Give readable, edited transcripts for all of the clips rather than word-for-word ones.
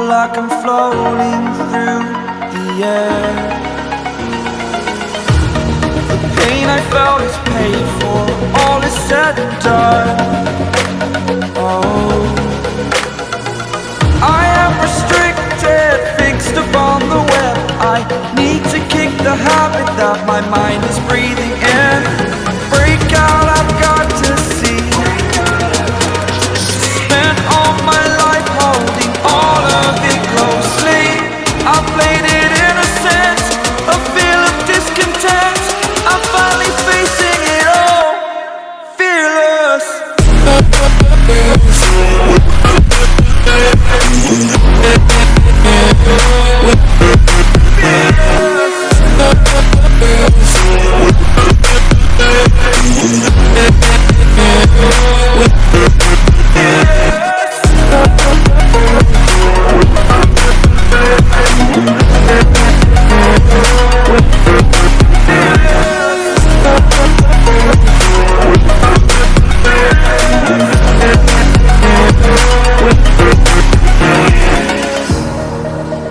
like I'm floating through the air. The pain I felt is paid for, all is said and done. Oh, I am restricted, fixed upon the web. I need to kick the habit that my mind is breathing in. Break out, I've got to see. Spent all my life holding all of it closely. I played it innocent, a feel of discontent. I'm finally facing it all, fearless.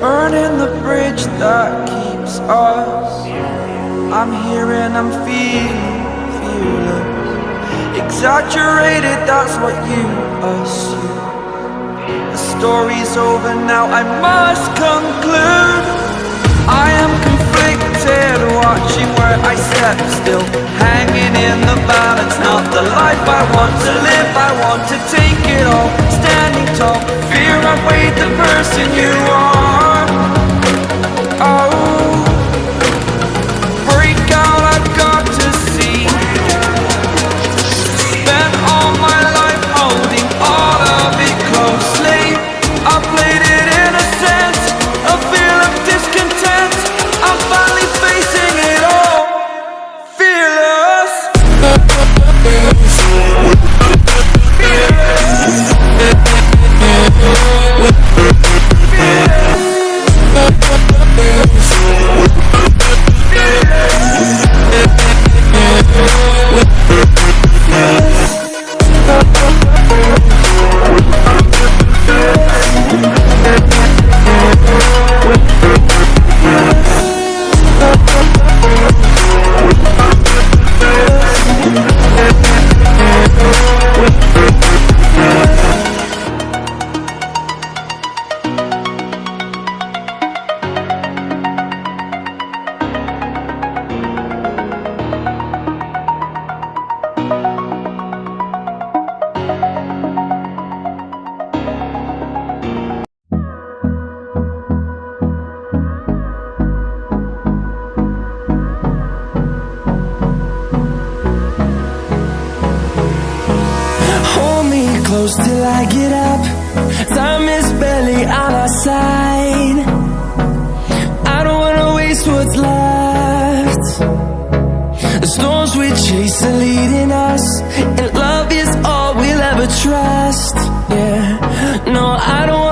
Burning the bridge that keeps us. I'm here and I'm feeling fearless. Exaggerated, that's what you assume. The story's over now, I must conclude. I am conflicted, watching where I step still, hanging in the balance. Not the life I want to live, I want to take it all. Standing tall, fear I weighed the person you are. Oh, break out, I've got to see. Spent all my life holding all of it closely. I played it innocent, a feel of discontent. I'm finally facing it all, fearless. Close till I get up. Time is barely on our side. I don't wanna waste what's left. The storms we chase are leading us, and love is all we'll ever trust. Yeah, no, I don't